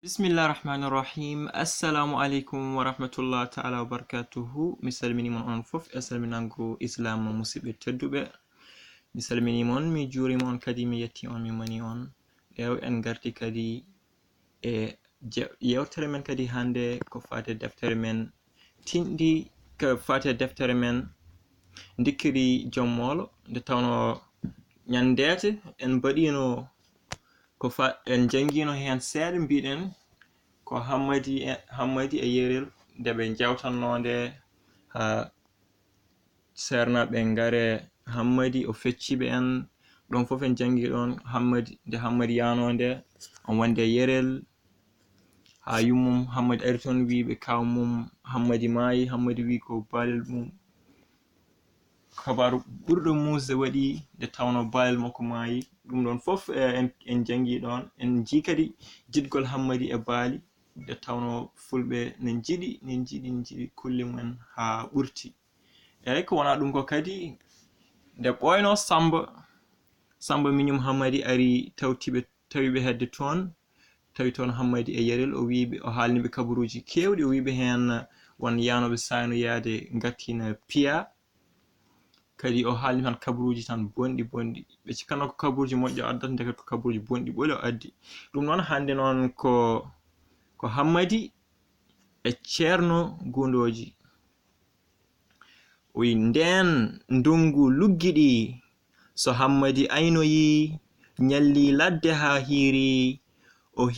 Bismillahirrahmanirrahim. Assalamu alaikum wa rahmatullahi ta'ala wa barakatuhu. Mi salminimon on fof e salminango islam musidɓe tedduɓe. Mi salminimon, mi jurimon kadi mi yetti on, mi mani on. En garti kadi e yewtere men kadi hande ko fate deftere men tindi ko fate deftere men Ndikkiri Joom Moolo nde tawno nyandete en baɗino ko en jangino hen seeɗa mbiɗen ko hammadi e yerel nde ɓe jawtannode ha sernaɓe ngare hammadi o fecciɓe en ɗon fof en jangi ɗon hammadi yanode on wonde yerel ha yummum hammadi ari toon wi ɓe kawmum hammadi maayi. Hammadi wi ko balel mum kabaru ɓurɗo musde waɗi nde tawno balel makko maayi. Ɗum ɗon fof en jangi ɗon, en ji kadi jiɗgol hammadi e baali nde tawno fulɓe nen jiɗi kulli mumen ha ɓurti. Eyyi ko wona ɗum ko kadi nde ɓoyno Samba miñum hammadi ari tawiɓe hedde toon, tawi toon hammadi e yerel o wiɓe o haalniɓe kabaruji kewɗi o wiɓe hen won yanoɓe sayno yaade gattina piya kadi o haalni tan kabaruji tan bonɗi ɓe cikkano ko kabaruji moƴƴo addata ndeket ko kabaruji bonɗi ɓole o addi. Ɗum noon hande noon ko hammadi e ceerno gundoji o wi nden ndungu luggiɗi so hammadi aynoyi nyalli ladde ha hiiri o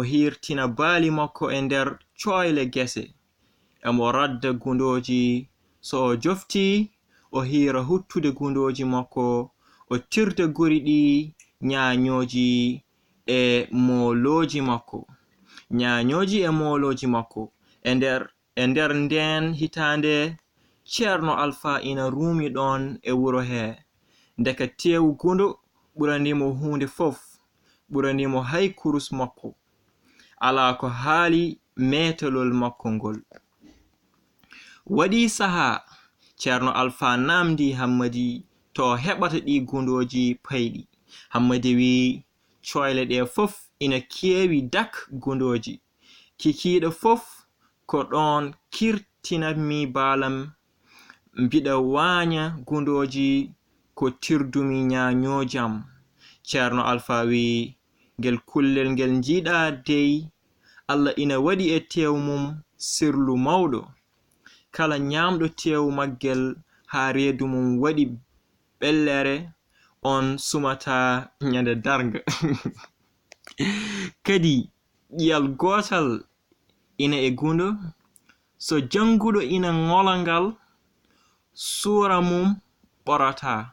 hirtina baali makko e nder coyle gese emo radda gundoji so o jofti o hira huttude gundoji makko o tirda guri ɗi nyanyoji e mooloji makko e nder nden hitande ceerno Alpha ina rumi ɗon e wuro he ndeka tewu gundo ɓuranimo hunde fof, ɓuranimo hay kurus makko ala ko haali metelol makko ngol. Waɗi saha ceerno Alpha namdi hammadi to heɓata ɗi gundoji payɗi. Hammadi wi coyle ɗe fof ina kewi dak gundoji, kikiɗo fof ko ɗon kirtinami baalam mbiɗa wanya gundoji ko tirdumi nyanyojam. Ceerno Alpha wi ngel kullel ngel jiiɗa dey Allah ina waɗi e tew mum sirlu mawɗo. Kala nyamɗo tew maggel ha reedu mum waɗi ɓellere on sumata nyande darga. Kadi ƴiyal gotal ina e gundo so janguɗo ina ngolangal sura mum ɓorata.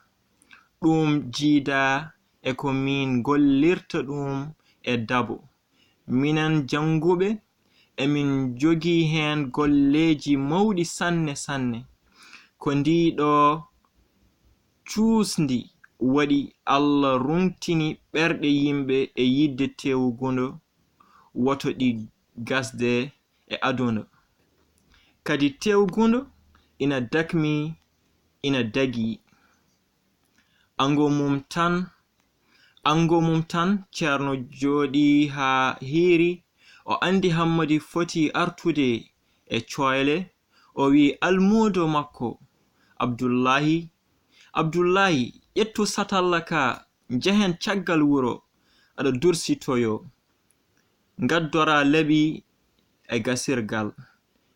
Ɗum jiida e ko min gollirta ɗum e dabo. Minan janguɓe emin jogi hen golleji mawɗi sanne. Ko ndi ɗo cuusndi waɗi Allah rumtini ɓerɗe yimɓe e yidde tewu gundo woto ɗi gasde e aduna. Kadi tewu gundo ina dakmi ina dagi. Ango mum tan ceerno joɗi ha hiiri o andi hammadi foti artude e coyle. O wi almudo makko Abdullahi ƴettu satalla ka njehen caggal wuro aɗa dursitoyo ngaddora laɓi e gasirgal.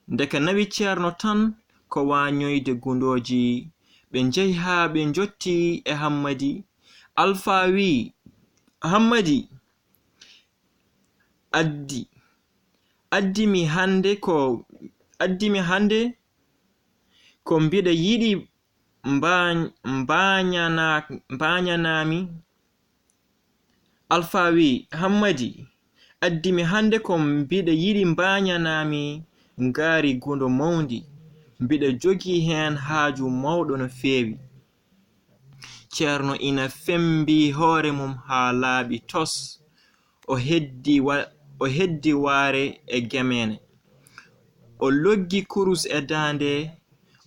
Ndeka nawi ceerno tan ko wanyoyde gundoji ɓe njehi ha ɓe jotti e hammadi. Alpha wi hammadi addimi hande ko mbiɗa yiɗi mbanyanami. Alpha wi hammadi addimi hande ko mbiɗa yiɗi mbanyanami ngari gundo mawdi mbiɗa jogi hen haaju mawɗo no fewi. Ceerno ina fembi hoore mum ha laaɓi tos o heddi waare e gemene o loggi kurus e dande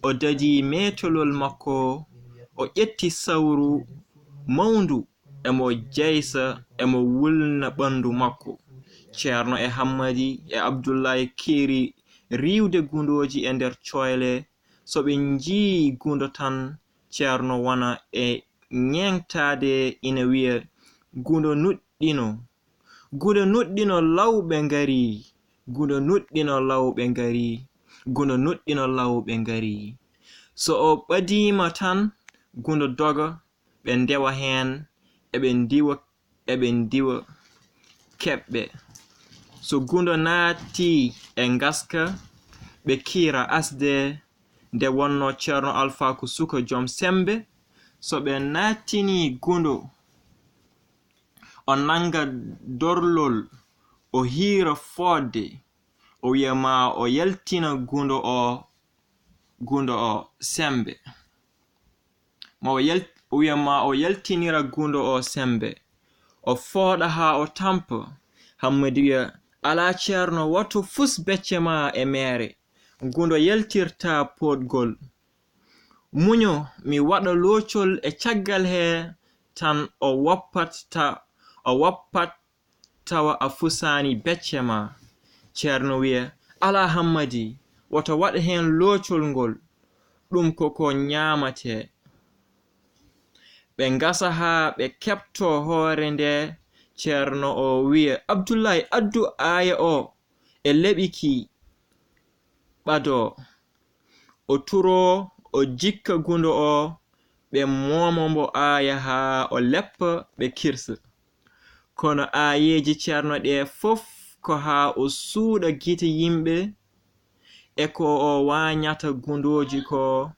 o dadi metolol makko o ƴetti sawru mawndu emo jeysa emo wulna ɓandu makko. Ceerno e Hammadi e Abdullahi kiri riwde gundoji e nder coyle, so ɓe njii gundo tan Ceerno wana e ñeŋtade ina wiya gundo nuɗɗino, gundo nuɗɗino lawɓe ngari, gundo nuɗɗino lawɓe ngari, gundo nuɗɗino lawɓe ngari. So o ɓadima tan gundo doga, ɓe ndewa hen eɓe ndiwa keɓɓe. So gundo naati e ngaska, ɓe kira asde nde wonno Ceerno Alpha ko suka joom sembe. So ɓe naatini gundo, o nanga dorlol, o hira fodde, o wiya ma o yaltina gundo o sembe. O wiya ma o yaltinira gundo o sembe. O fooɗa ha o tampa. Hammadi wiya ala Ceerno watto fus becce ma e mere. Gundo yaltirta podgol. Muño mi waɗa loocol e caggal he tan o woppat tawa a fusani becce ma. Ceerno wiya ala Hammadi wato waɗa hen loocol ngol, ɗum ko ñamate. Ɓe ngasa ha ɓe kepto hoore nde. Ceerno o wiya Abdullahi addu aya o e leɓiki ɓado. O turo o jikka gundo o, ɓe momo mbo aya ha o leppa ɓe kirsa. Kono ayeji Ceerno ɗe fof ko ha o suuɗa gite yimɓe e ko o wanyata gundoji ko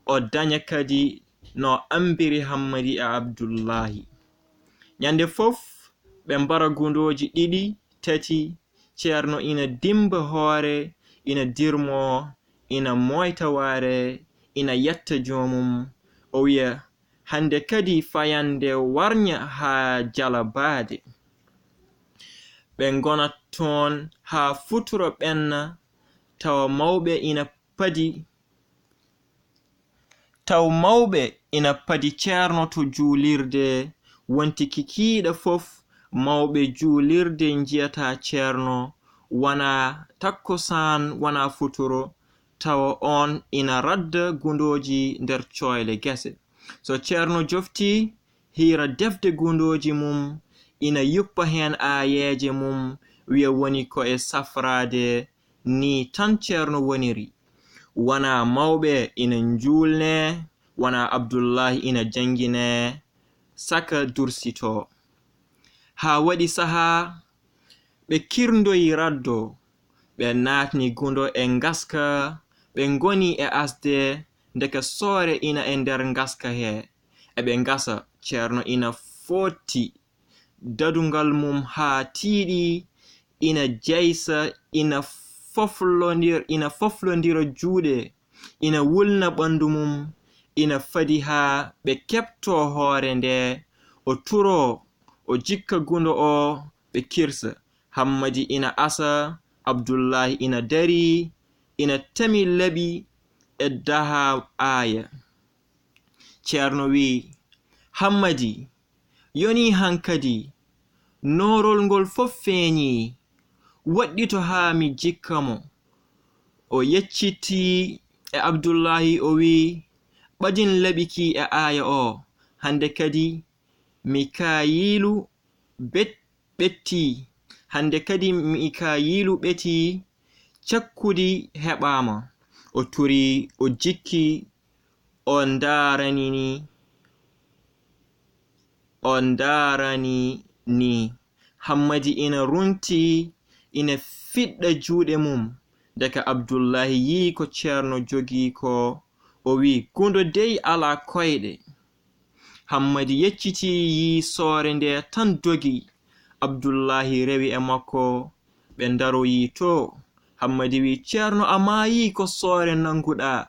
o daña kadi no ambiri Hammadi e Abdullahi. Nyande fof ɓe mbara gundoji ɗiɗi tati. Ceerno ina dimba hoore, ina dirmo, ina moyta waare, ina yetta joomum. O wiya hande kadi fayande warnya ha jala baade. Ɓe ngona toon ha futuro ɓenna, taw mawɓe ina padi Ceerno to juulirde. Wonti kikiiɗa fof mawɓe juulirde njiyata Ceerno, wana takkosan wana futuro, tawa on ina radda gundoji nder coyle gese. So Ceerno jofti hira defde gundoji mum, ina yuppa hen ayeje mum, wiya woni ko e safrade ni tan Ceerno woniri. Wana mawɓe ina njulne, wana Abdullahi ina jangine saka dursito. Ha waɗi saha ɓe kirndoyi raddo, ɓe natni gundo e ngaska, ɓe ngoni e asde, ndeke soore ina e nder ngaska he. Eɓe ngasa. Ceerno ina foti dadungal mum ha tiiɗi, ina jeysa, ina foflondira juuɗe, ina wulna ɓandu mum, ina fadi ha ɓe kepto hoore nde. O turo o jikka gundo o ɓe kirsa. Hammadi ina asa, Abdullahi ina dari, ina tami laɓi e daha aya. Ceerno wi Hammadi yoni hankadi norol ngol fof feeñi, waɗɗito ha mi jikka mo. O yecciti e Abdullahi o wi ɓadin laɓiki e aya o, hande kadi Mikayilu ɓetti, hande kadi Mikayilu ɓeti, cakkudi heɓama. O turi o jikki, o ndarani ni. Hammadi ina runti, ina fiɗɗa juuɗe mum. Daga Abdullahi yi ko Ceerno jogi ko, o wi gundo dey ala koyɗe. Hammadi yecciti yi soore nde tan dogi. Abdullahi rewi e makko, ɓe ndaroyi to. Hammadi wi Ceerno amayi ko soore nanguɗa.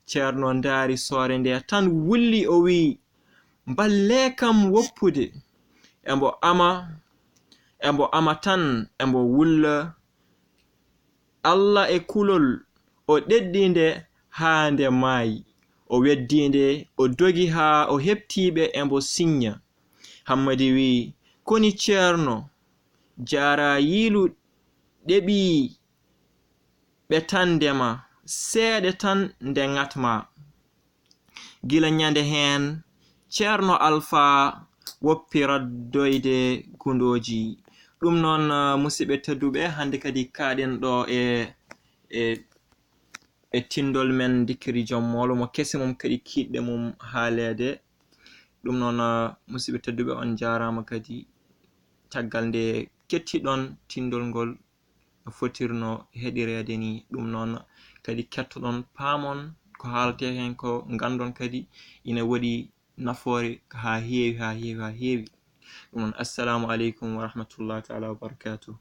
Ceerno ndari soore nde tan wulli o wi balle kam woppude. Embo ama tan embo wulla. Allah e kulol o ɗeddinde ha nde maayi. O weddinde, o dogi ha o heptiɓe embo signa. hammadi wi koni ceerno jara yilu debi be tandema seede tan nde ngatma gila nyande hen ceerno alfa woppira doyde gundoji dum non musibe teddube hande kadi kaaden do e tindol men Ndikkiri Joom Moolo mo kesse mum kadi kidde mum haalede dum non musibe teddube on jarama kadi taggal nde kettidon tindol ngol fotirno hedirede ni dum non kadi kettodon paamon ko haalte hen ko ngandon kadi ina wodi nafoore ha heewi dum non assalamu alaikum wa rahmatullahi ta'ala wa barakatuh